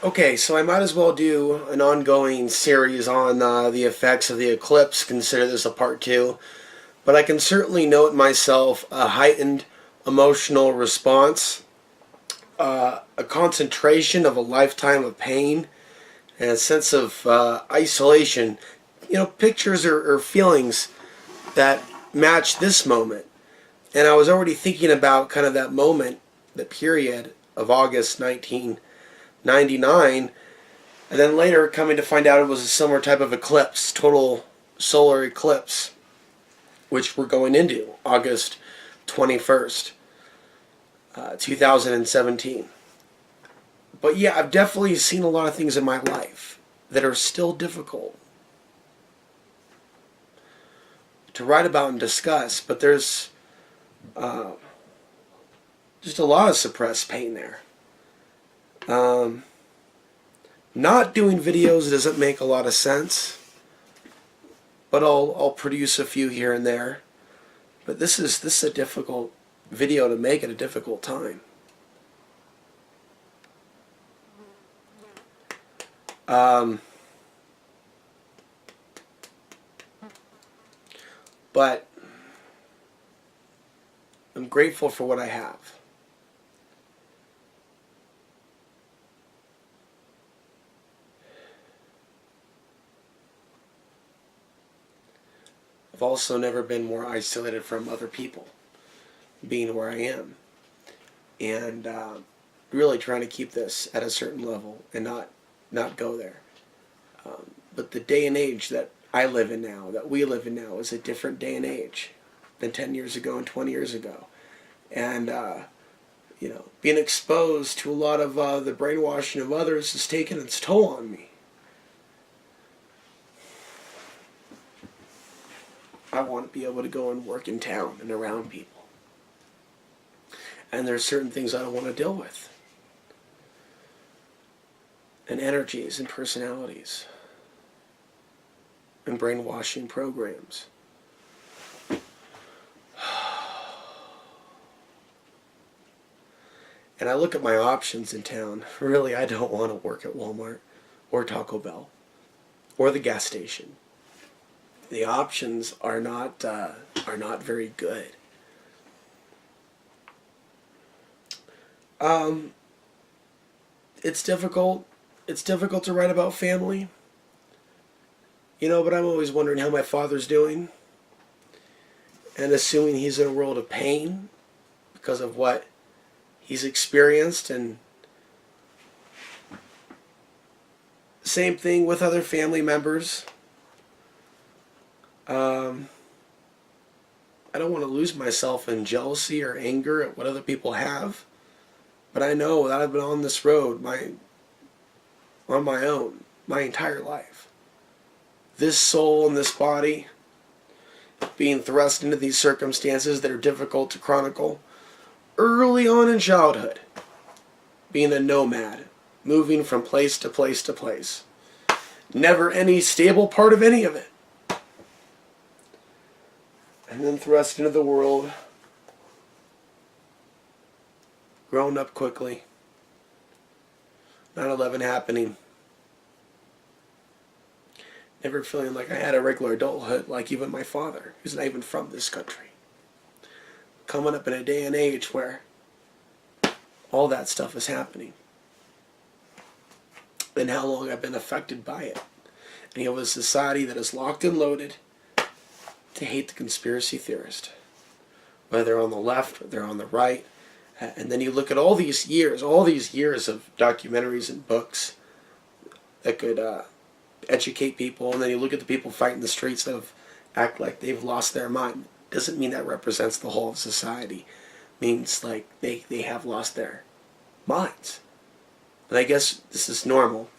Okay, so I might as well do an ongoing series on the effects of the eclipse. Consider this a part two. But I can certainly note myself a heightened emotional response, a concentration of a lifetime of pain, and a sense of isolation. Pictures or feelings that match this moment. And I was already thinking about kind of that moment, the period of August 1999, and then later coming to find out it was a similar type of eclipse, total solar eclipse, which we're going into August 21st, 2017. But yeah, I've definitely seen a lot of things in my life that are still difficult to write about and discuss, but there's just a lot of suppressed pain there. Not doing videos doesn't make a lot of sense, but I'll produce a few here and there. But this is a difficult video to make at a difficult time. But I'm grateful for what I have. I've also never been more isolated from other people, being where I am, and really trying to keep this at a certain level and not go there. But the day and age that I live in now, that we live in now, is a different day and age than 10 years ago and 20 years ago. And, being exposed to a lot of the brainwashing of others has taken its toll on me. I want to be able to go and work in town and around people. And there's certain things I don't want to deal with. And energies and personalities. And brainwashing programs. And I look at my options in town. Really, I don't want to work at Walmart or Taco Bell or the gas station. The options are not very good. It's difficult. It's difficult to write about family. But I'm always wondering how my father's doing. And assuming he's in a world of pain because of what he's experienced. And same thing with other family members. I don't want to lose myself in jealousy or anger at what other people have. But I know that I've been on this road on my own my entire life. This soul and this body being thrust into these circumstances that are difficult to chronicle early on in childhood. Being a nomad, moving from place to place to place. Never any stable part of any of it. And then thrust into the world. Grown up quickly. 9/11 happening. Never feeling like I had a regular adulthood like even my father, who's not even from this country. Coming up in a day and age where all that stuff is happening. And how long I've been affected by it. And you have a society that is locked and loaded to hate the conspiracy theorist. Whether they're on the left or they're on the right. And then you look at all these years of documentaries and books that could educate people, and then you look at the people fighting the streets that act like they've lost their mind. Doesn't mean that represents the whole of society. Means like they have lost their minds. And I guess this is normal.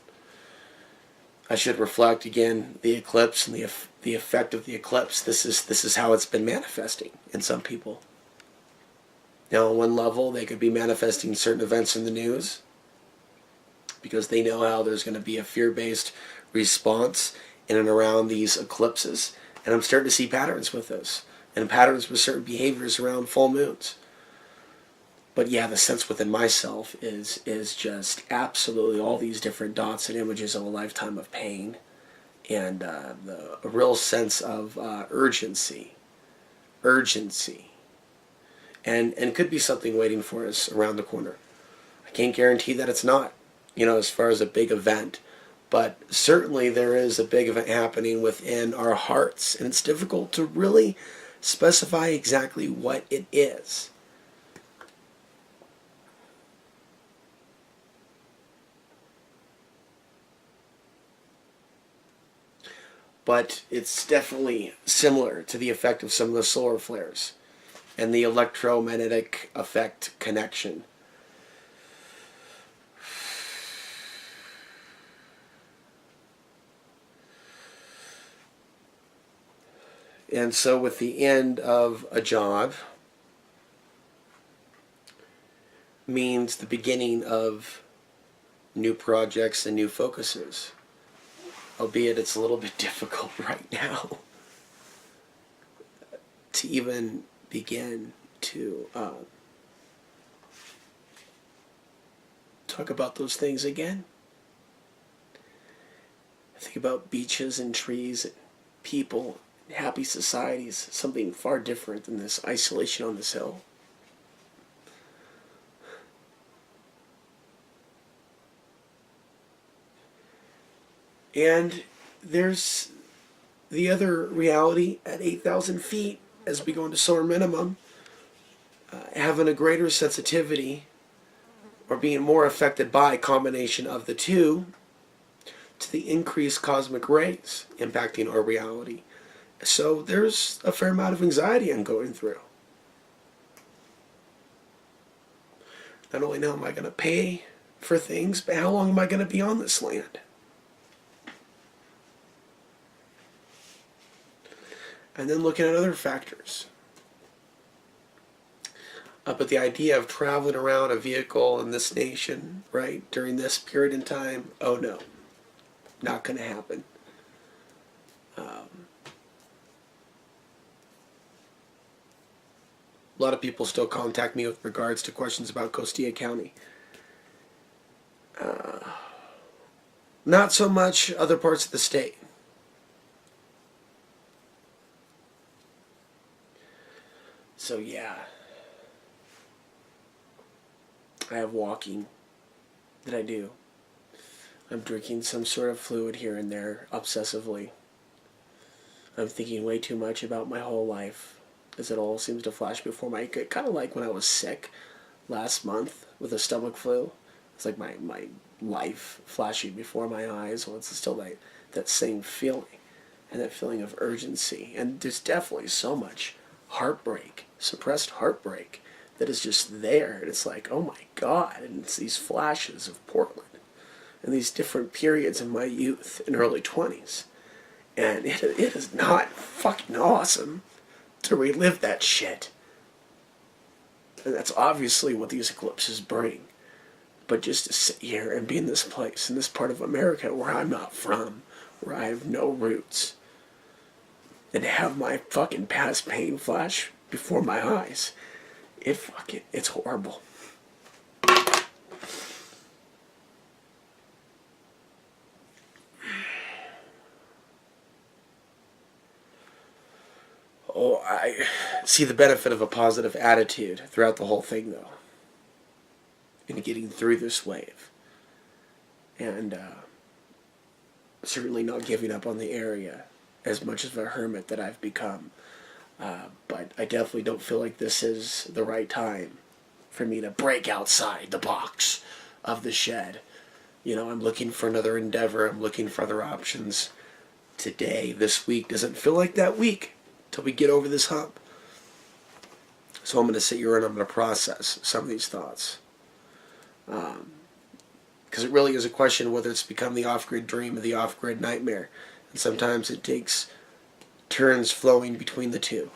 I should reflect again the eclipse and the effect of the eclipse. This is how it's been manifesting in some people. Now, on one level, they could be manifesting certain events in the news because they know how there's going to be a fear-based response in and around these eclipses. And I'm starting to see patterns with this, and patterns with certain behaviors around full moons. But yeah, the sense within myself is just absolutely all these different dots and images of a lifetime of pain, and a real sense of urgency, and could be something waiting for us around the corner. I can't guarantee that it's not, as far as a big event, but certainly there is a big event happening within our hearts, and it's difficult to really specify exactly what it is. But it's definitely similar to the effect of some of the solar flares and the electromagnetic effect connection. And so with the end of a job means the beginning of new projects and new focuses. Albeit it's a little bit difficult right now to even begin to talk about those things again. I think about beaches and trees and people and happy societies, something far different than this isolation on this hill. And there's the other reality at 8,000 feet as we go into solar minimum, having a greater sensitivity or being more affected by a combination of the two to the increased cosmic rays impacting our reality. So there's a fair amount of anxiety I'm going through. Not only now am I going to pay for things, but how long am I going to be on this land? And then looking at other factors. But the idea of traveling around a vehicle in this nation, right, during this period in time, oh no, not going to happen. A lot of people still contact me with regards to questions about Costilla County. Not so much other parts of the state. So yeah, I have walking that I do. I'm drinking some sort of fluid here and there obsessively. I'm thinking way too much about my whole life as it all seems to flash before my... Kind of like when I was sick last month with a stomach flu. It's like my life flashing before my eyes. Well, it's still that same feeling and that feeling of urgency. And there's definitely so much heartbreak, suppressed heartbreak, that is just there. And it's like, oh my God. And it's these flashes of Portland and these different periods in my youth and early 20s. And it is not fucking awesome to relive that shit. And that's obviously what these eclipses bring. But just to sit here and be in this place, in this part of America where I'm not from, where I have no roots, and have my fucking past pain flash before my eyes, it's horrible. Oh, I see the benefit of a positive attitude throughout the whole thing, though, in getting through this wave. And certainly not giving up on the area as much of a hermit that I've become. But I definitely don't feel like this is the right time for me to break outside the box of the shed. I'm looking for another endeavor. I'm looking for other options. Today, this week, doesn't feel like that week till we get over this hump. So I'm going to sit here and I'm going to process some of these thoughts. Because it really is a question whether it's become the off-grid dream or the off-grid nightmare. And sometimes it takes turns flowing between the two.